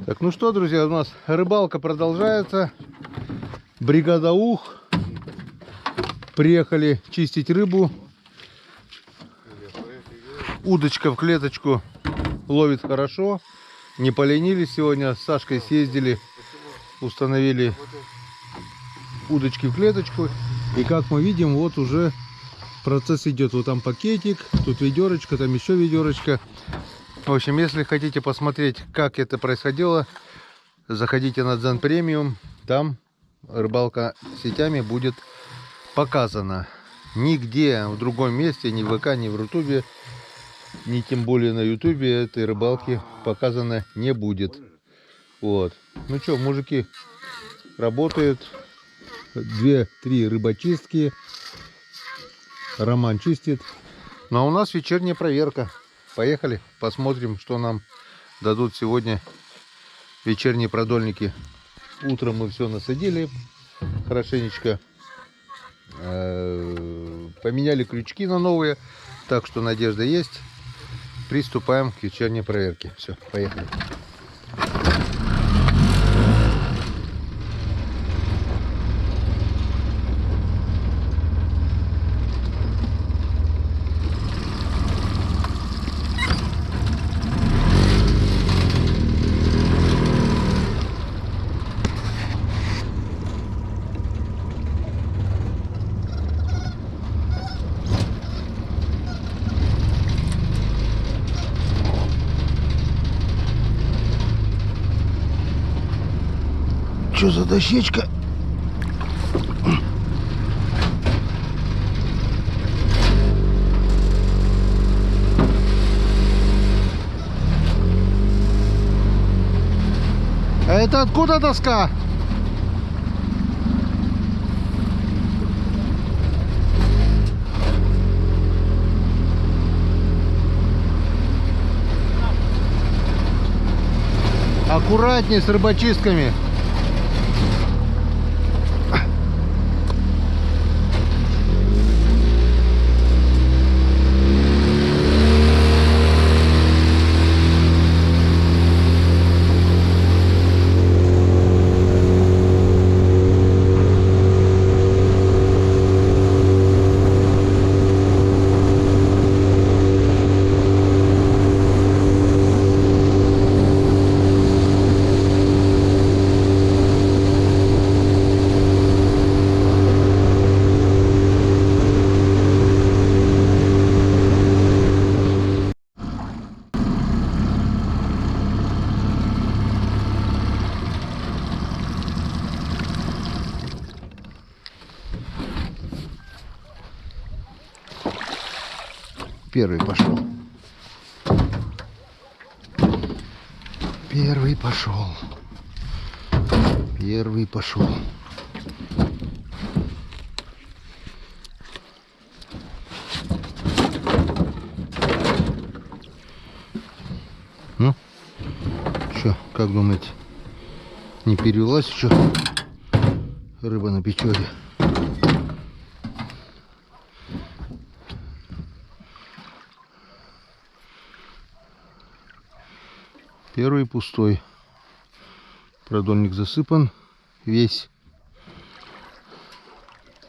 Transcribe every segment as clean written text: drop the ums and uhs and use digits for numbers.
Так, ну что, друзья, у нас рыбалка продолжается. Бригада Ух. Приехали чистить рыбу. Удочка в клеточку ловит хорошо. Не поленились сегодня. С Сашкой съездили, установили удочки в клеточку. И как мы видим, вот уже процесс идет. Вот там пакетик, тут ведерочка, там еще ведерочка. В общем, если хотите посмотреть, как это происходило, заходите на Дзен Премиум. Там рыбалка сетями будет показана. Нигде в другом месте, ни в ВК, ни в Рутубе, ни тем более на Ютубе этой рыбалки показано не будет. Вот. Ну что, мужики работают. 2-3 рыбочистки. Роман чистит. Ну а у нас вечерняя проверка. Поехали, посмотрим, что нам дадут сегодня вечерние продольники. Утром мы все насадили хорошенечко. Поменяли крючки на новые. Так что надежда есть. Приступаем к вечерней проверке. Все, поехали. Что за дощечка? А это откуда доска? Аккуратнее с рыбочистками. Первый пошел. Первый пошел. Первый пошел. Ну, что, как думаете, не перевелась еще рыба на печоре? Первый пустой. Продольник засыпан весь.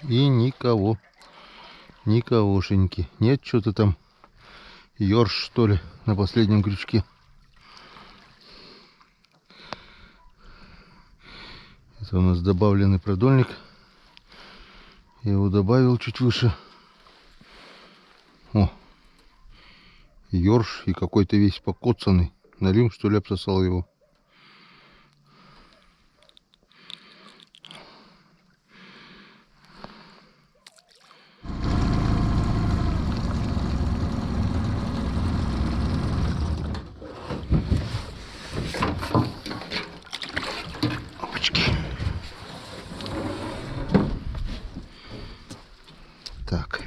И никого. Никогошеньки. Нет, что-то там ёрш, что ли, на последнем крючке. Это у нас добавленный продольник. Я его добавил чуть выше. О! Ёрш и какой-то весь покоцанный. Налим, что ли, обсосал его. Опачки. Так.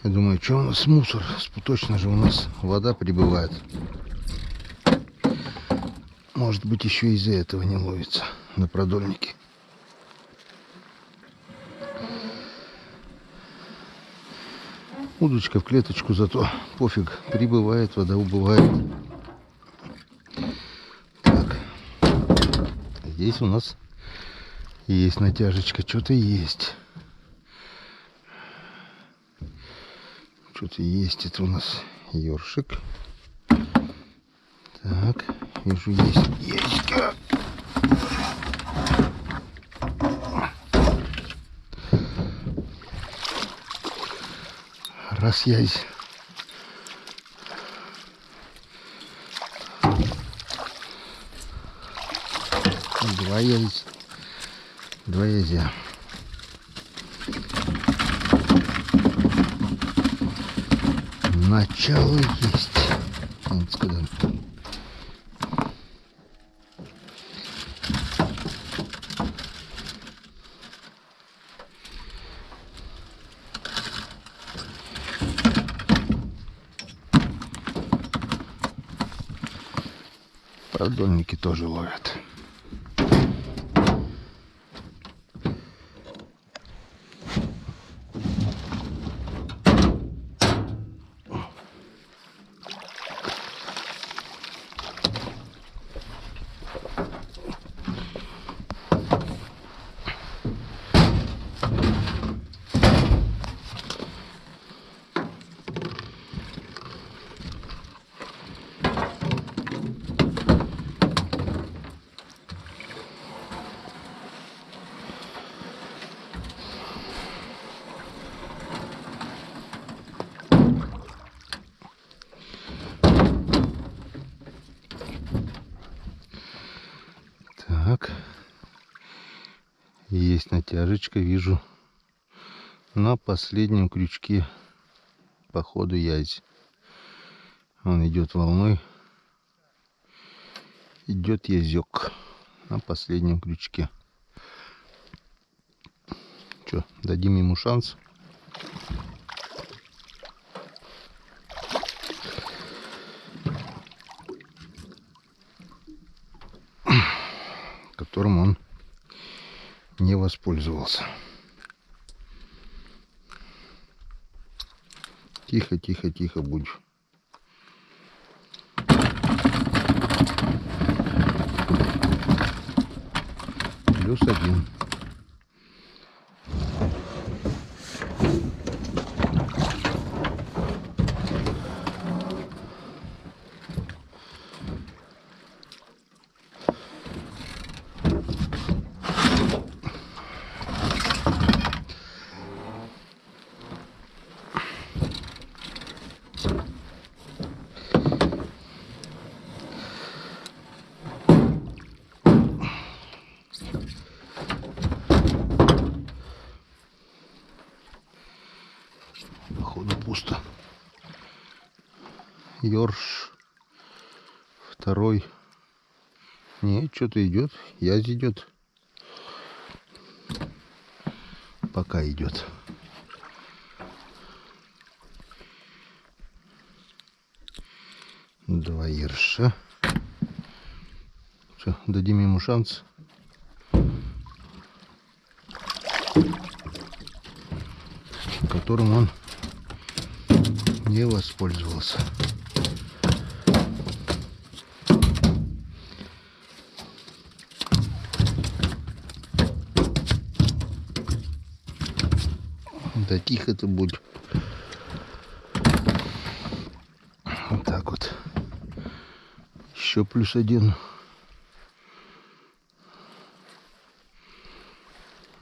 Я думаю, что у нас мусор? Точно же у нас вода прибывает. Может быть, еще из-за этого не ловится на продольнике. Удочка в клеточку, зато пофиг, прибывает, вода убывает. Так. здесь у нас есть натяжечка, что-то есть. Что-то есть. Это у нас ёршик. Так, вижу, есть. Есть. Раз есть. Два есть. Два язя. Начало есть. Вот сказал. Продольники тоже ловят. Так, есть натяжечка, вижу на последнем крючке по ходу язь. Он идет волной, идет язек на последнем крючке. Что, дадим ему шанс? Которым он не воспользовался. Тихо, тихо, тихо будь. +1. Походу пусто. Ёрш. Второй. Нет, что-то идет. Язь идет. Пока идет. Два ерша. Что, дадим ему шанс. Которым он не воспользовался. Да тихо ты будь. Вот так вот. Еще +1.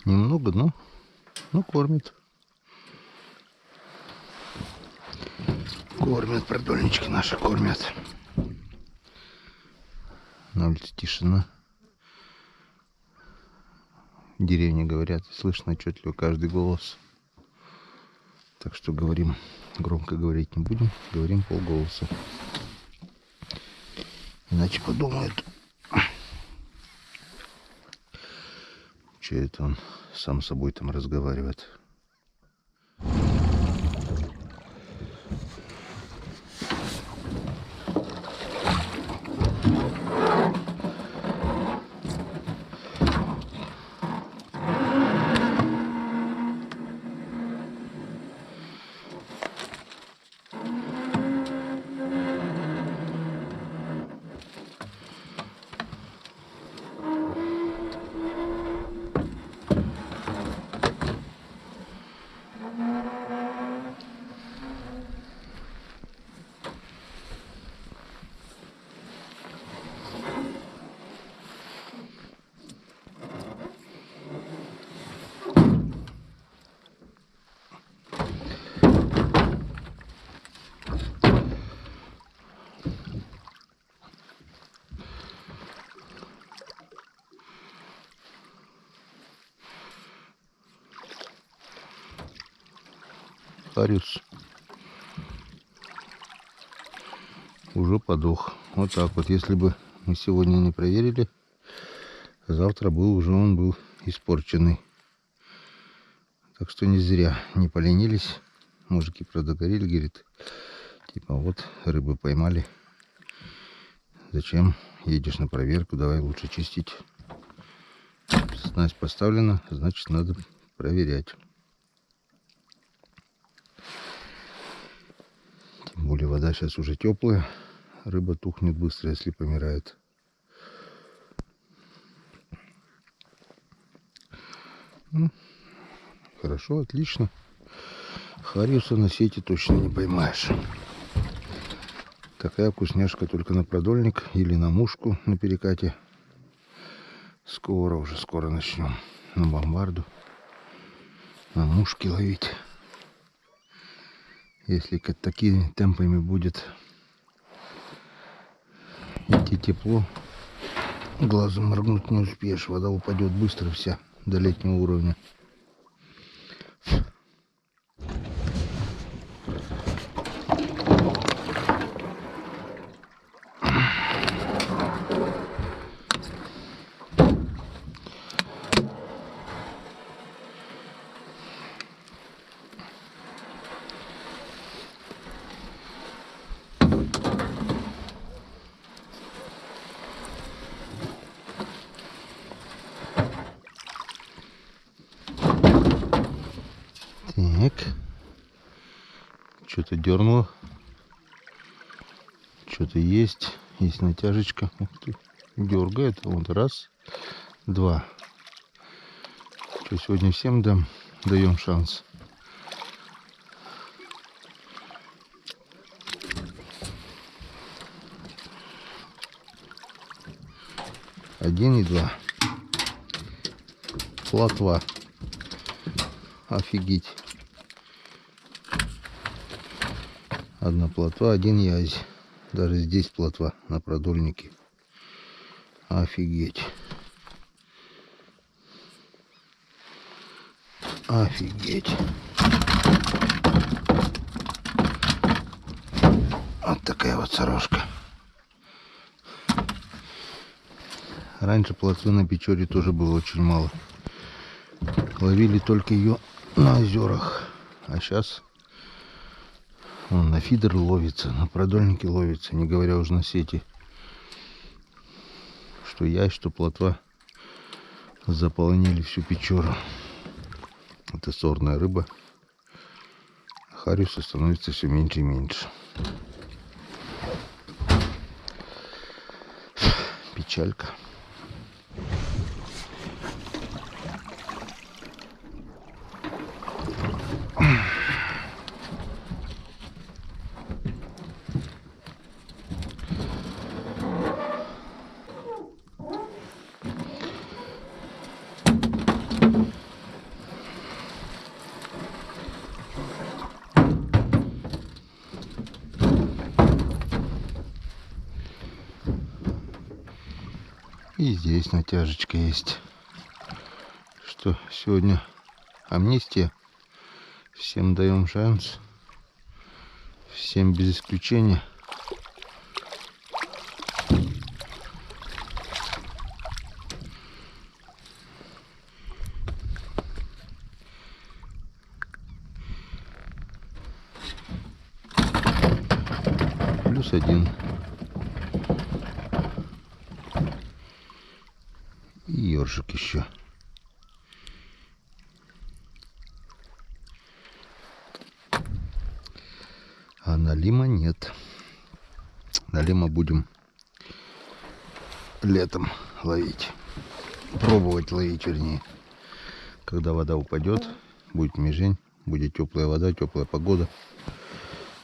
Немного, но кормит. Кормят, продольнички наши кормят. На улице тишина. В деревне говорят, слышно отчетливо каждый голос. Так что говорим, громко говорить не будем, говорим полголоса. Иначе подумают, что это он сам с собой там разговаривает. хариус уже подох. Вот так вот. Если бы мы сегодня не проверили, завтра он был испорченный. Так что не зря не поленились. Мужики, правда, говорили, говорит, типа вот рыбы поймали. Зачем едешь на проверку? Давай лучше чистить. Снасть поставлена, значит надо проверять. Тем более вода сейчас уже теплая. Рыба тухнет быстро, если помирает. Хорошо, отлично. Хариуса на сети точно не поймаешь. Такая вкусняшка только на продольник или на мушку на перекате. Скоро начнем на бомбарду, на мушки ловить. Если такими темпами будет идти тепло, глазом моргнуть не успеешь. Вода упадет быстро вся до летнего уровня. Так, что-то дернуло, что-то есть натяжечка. Ух ты, дергает. Вот раз, два. Что, сегодня всем даем шанс. Один и два. Плотва. Офигеть. Одна плотва, один язь. Даже здесь плотва на продольнике. Офигеть. Офигеть. Вот такая вот сорожка. Раньше плотвы на Печоре тоже было очень мало. Ловили только ее на озерах. А сейчас он на фидер ловится, на продольнике ловится, не говоря уже на сети. Что ясь, что плотва заполонили всю Печору. Это сорная рыба. Хариуса становится все меньше и меньше. Печалька. И здесь натяжечка есть. Что сегодня амнистия. Всем даем шанс. Всем без исключения. +1. И ёршик еще. А налима нет. Налима будем летом ловить. Пробовать ловить, вернее. Когда вода упадет, будет межень, будет теплая вода, теплая погода.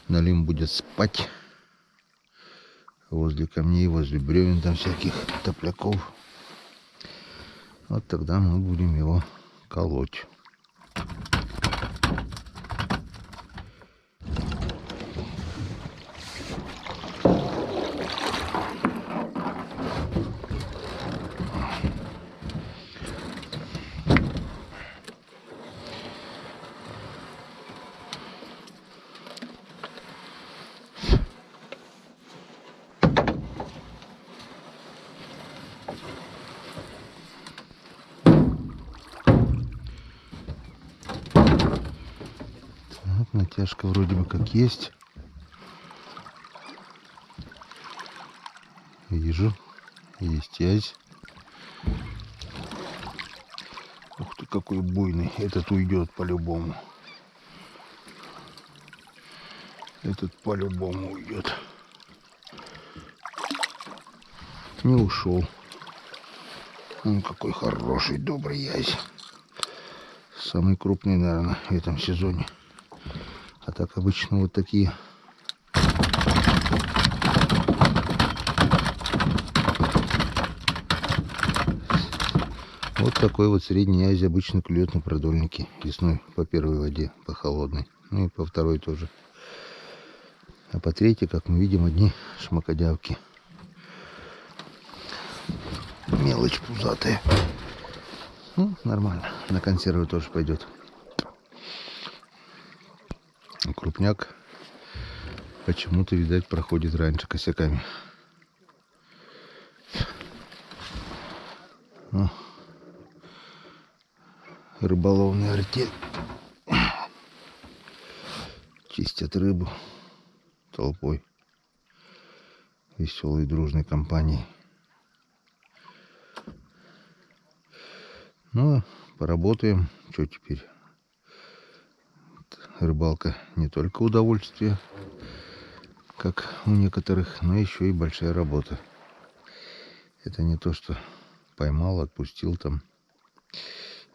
Налим будет спать возле камней, возле бревен там всяких топляков. Вот тогда мы будем его колоть. Натяжка вроде бы как есть. Вижу. Есть язь. Ух ты, какой буйный. Этот уйдет по-любому. Этот по-любому уйдет. Не ушел. Он какой хороший, добрый язь. Самый крупный, наверное, в этом сезоне. А так обычно вот такие. Вот такой вот средний язь обычно клюет на продольнике. Весной по первой воде, по холодной. Ну и по второй тоже. А по третьей, как мы видим, одни шмакодявки. Мелочь пузатая. Ну, нормально. На консервы тоже пойдет. Крупняк почему-то, видать, проходит раньше косяками. О, рыболовный артель. Чистят рыбу толпой. Веселой дружной компанией. Ну, поработаем. Что теперь? Рыбалка не только удовольствие, как у некоторых, но еще и большая работа. Это не то, что поймал, отпустил там.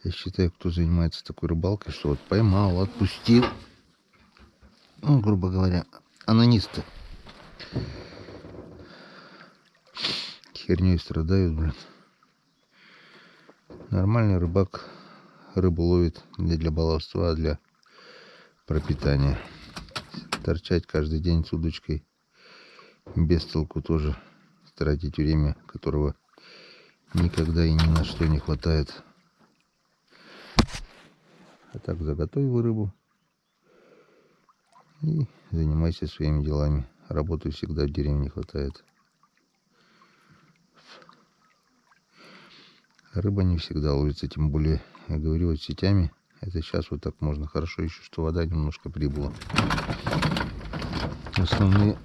Я считаю, кто занимается такой рыбалкой, что вот поймал, отпустил. Ну, грубо говоря, анонисты. Херней страдают, блин. Нормальный рыбак рыбу ловит не для баловства, а для пропитания. Торчать каждый день с удочкой без толку тоже. Тратить время, которого никогда и ни на что не хватает. А так заготовил рыбу и занимайся своими делами. Работы всегда в деревне хватает. Рыба не всегда ловится, тем более, я говорю, вот сетями. Это сейчас вот так можно. Хорошо еще, что вода немножко прибыла. Основные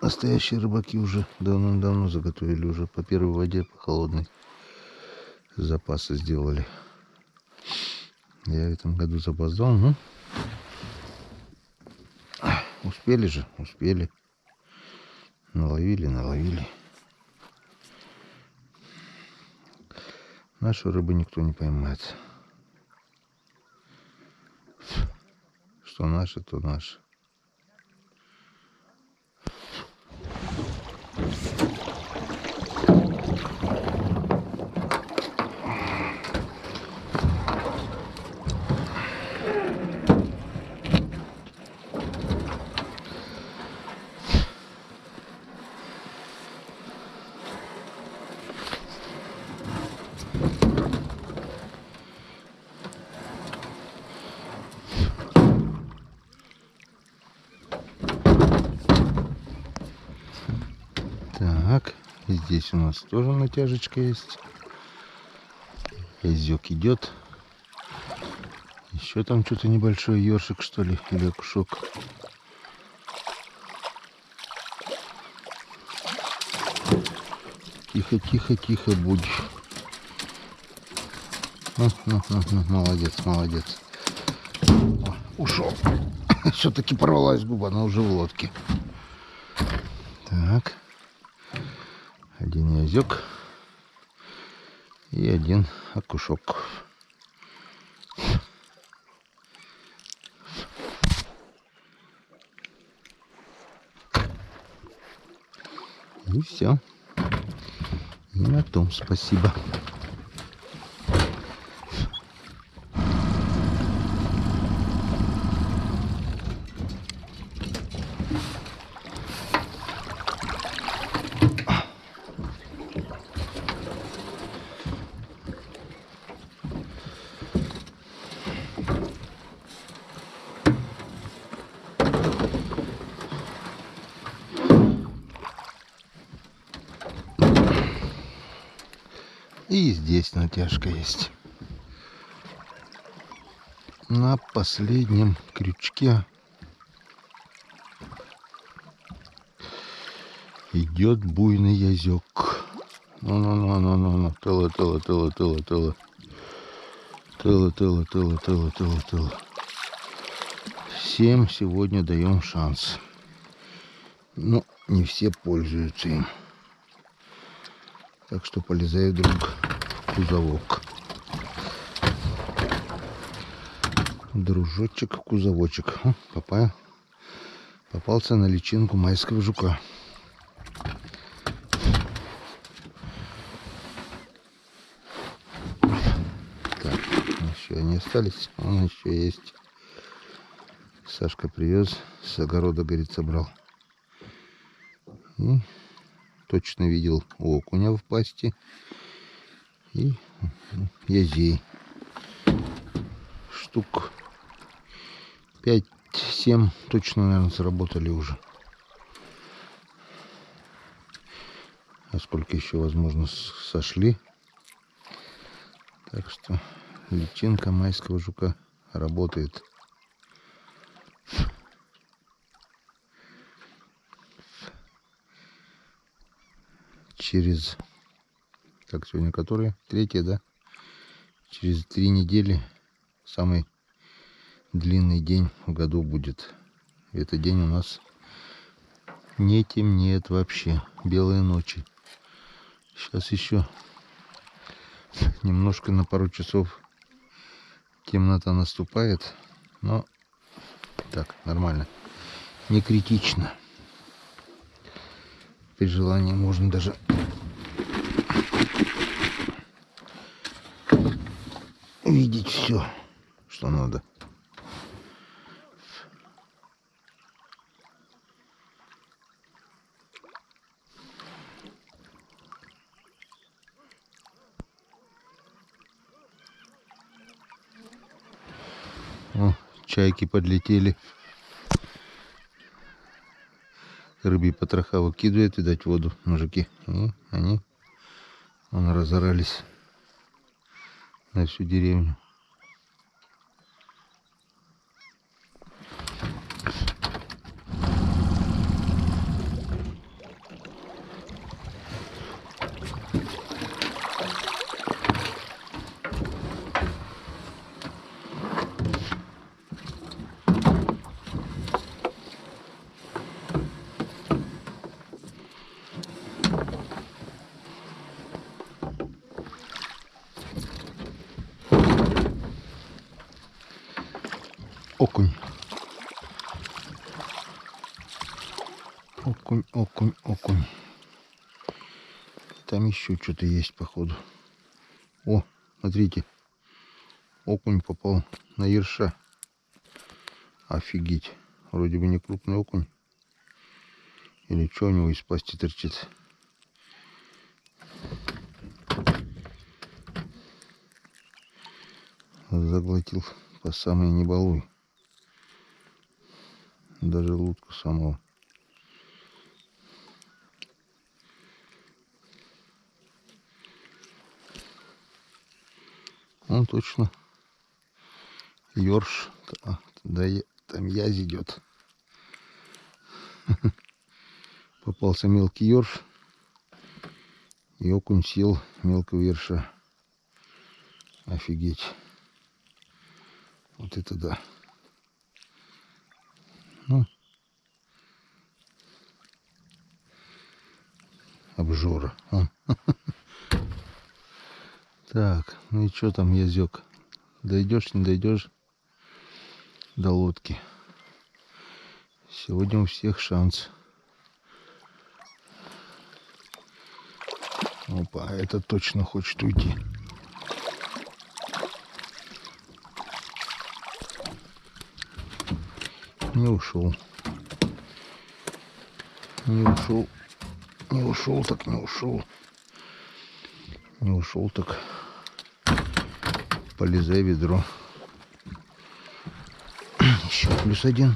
настоящие рыбаки уже давно заготовили. Уже по первой воде, по холодной. Запасы сделали. Я в этом году запоздал, ну. Успели же, успели. Наловили. Нашу рыбу никто не поймает. Что наше, то наше. Так, здесь у нас тоже натяжечка есть. Язёк идет. Еще там что-то небольшой ёршик, что ли, или окушок. Тихо будь. Молодец. О, ушел. Все-таки порвалась губа, она уже в лодке. Так. Один язёк и один окушок. И все. И на том спасибо. И здесь натяжка есть. на последнем крючке идет буйный язёк. Ну. Тыло. Всем сегодня даем шанс. Но не все пользуются им. Так что полезай вдруг в кузовок. Дружочек в кузовочек. Попался на личинку майского жука. Так, еще они остались. Он еще есть. Сашка привез. С огорода, говорит, собрал. И точно видел окуня в пасти. И язей. Штук 5-7 точно, наверное, сработали уже. А сколько еще, возможно, сошли. Так что личинка майского жука работает. Через, как сегодня, которые? 3-я, да? Через 3 недели самый длинный день в году будет. Этот день у нас не темнеет вообще. Белые ночи. Сейчас еще немножко на пару часов темнота наступает. Но так, нормально. Не критично. При желании можно даже видеть все, что надо. О, чайки подлетели. Рыбьи потроха выкидывают, видать, воду мужики. И они разорались на всю деревню. Окунь. Окунь. Там еще что-то есть, походу. О, смотрите. Окунь попал на ерша. Офигеть. Вроде бы не крупный окунь. Или что у него из пасти торчит. Заглотил по самой не балуй. Даже лутку самого. Он точно ёрш. Да, там язь идет. Попался мелкий ёрш. И окунь съел мелкого ерша. Офигеть. Вот это да. Ну, обжора. Так, ну и что там, язёк? Дойдешь, не дойдешь до лодки? Сегодня у всех шанс. Опа, это точно хочет уйти. Не ушел. Не ушел. Не ушел, так не ушел. Не ушел, так полезай в ведро. Еще +1.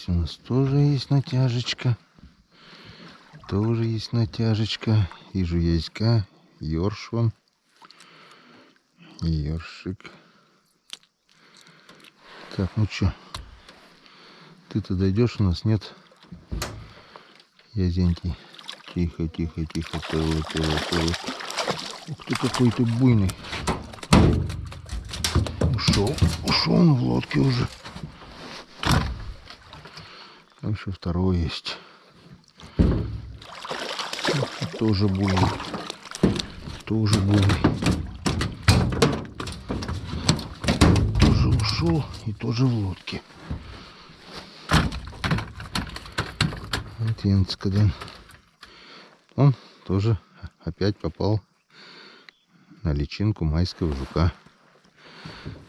у нас тоже есть натяжечка. Тоже есть натяжечка. Вижу яська, ёрш вон. Ёршик. Так, ну чё? Ты-то дойдешь, у нас нет. Язенький. Тихо, тихо, тихо. Тыло, тыло, тыло. Ух ты, какой-то буйный. Ушел. Ушел он в лодке уже. Там еще второй есть. Тоже буйный. Тоже буйный. Тоже ушел и тоже в лодке. Вот Янцкаден. Он тоже опять попал на личинку майского жука.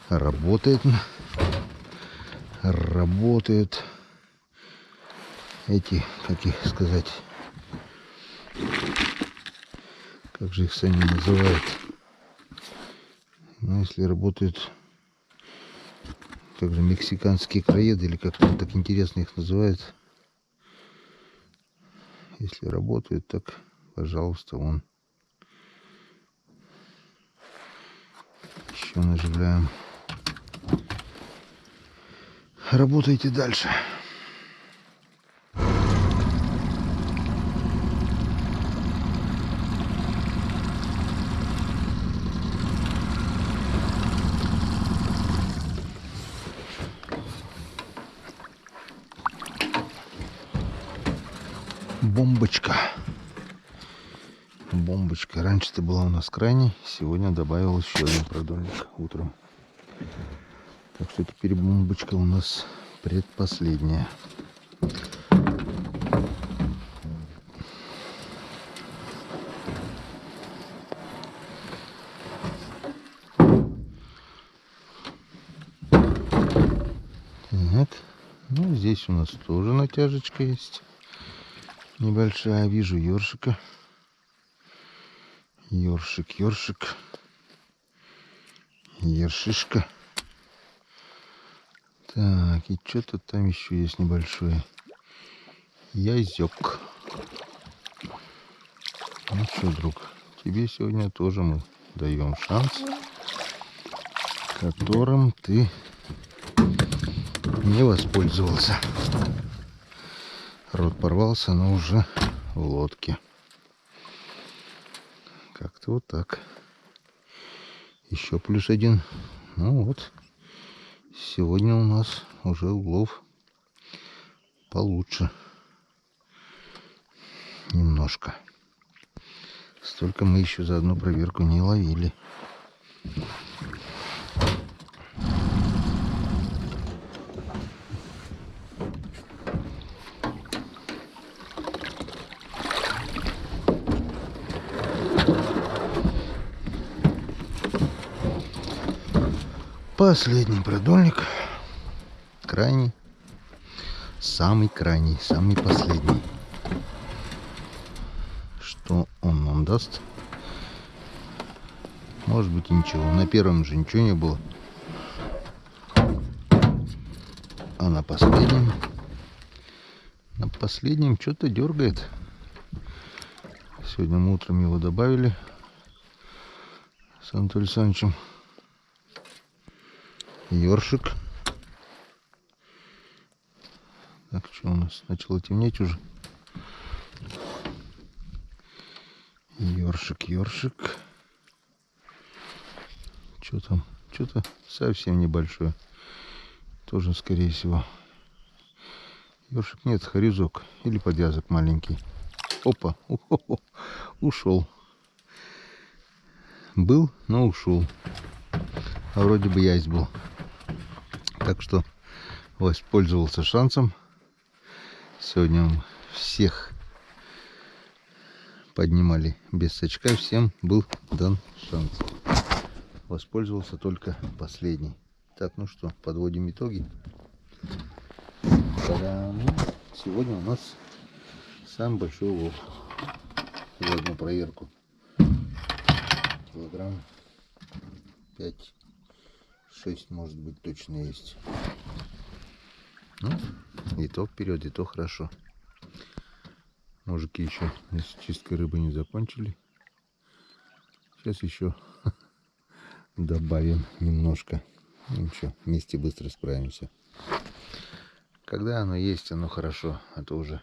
Работает эти, как их сказать, как же их сами называют. Ну, если работают, как же, мексиканские краеды, или как там так интересно их называют. Если работают, так, пожалуйста, вон. Еще наживляем. Работайте дальше. Бомбочка. Бомбочка. Раньше-то была у нас крайней. Сегодня добавил еще один продольник утром. Так что теперь бомбочка у нас предпоследняя. Так. Ну, здесь у нас тоже натяжечка есть. Небольшая. Вижу ёршика. Ёршик, ёршик. Ершишка. Так, и что-то там еще есть небольшое. Язёк. Ну что, друг, тебе сегодня тоже мы даем шанс, которым ты не воспользовался. Рот порвался, но уже в лодке. Как-то вот так. Еще плюс один. Ну вот. Сегодня у нас уже улов получше. Немножко. Столько мы еще за одну проверку не ловили. Последний продольник. Крайний. Самый крайний, самый последний. Что он нам даст? Может быть и ничего. На первом же ничего не было. А на последнем что-то дергает. Сегодня мы утром его добавили с Анатолием Александровичем. Ёршик. Так, что у нас? Начало темнеть уже. Ёршик, ёршик. Что там? Что-то совсем небольшое. Тоже, скорее всего. Ёршик нет, хорюзок. Или подвязок маленький. Опа. Ушел. Был, но ушел. А вроде бы ясь был. Так что воспользовался шансом. Сегодня мы всех поднимали без сачка. Всем был дан шанс. Воспользовался только последний. Так, ну что, подводим итоги. Та-дам! Сегодня у нас самый большой улов за одну проверку. Килограмм 5-6, может быть, точно есть. Ну, И то вперед, и то хорошо. Мужики еще с чисткой рыбы не закончили. Сейчас еще добавим немножко. Ничего, вместе быстро справимся. Когда оно есть, оно хорошо. А то уже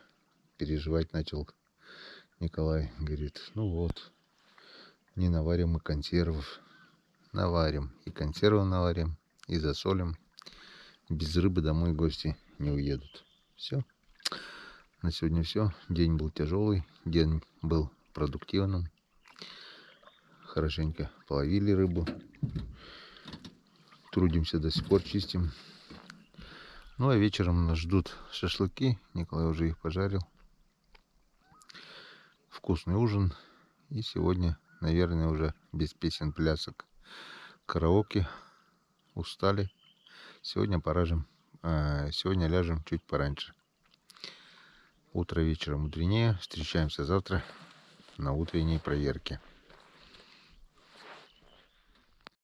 переживать начал Николай. Говорит, ну вот, не наварим мы консервов. Наварим. И консервы наварим, и засолим. Без рыбы домой гости не уедут. Все. На сегодня все. День был тяжелый. День был продуктивным. Хорошенько половили рыбу. Трудимся до сих пор, чистим. Ну а вечером нас ждут шашлыки. Николай уже их пожарил. Вкусный ужин. И сегодня, наверное, уже без песен, плясок, караоке. Устали. Сегодня поражем. Сегодня ляжем чуть пораньше. Утро вечером мудренее. Встречаемся завтра на утренней проверке.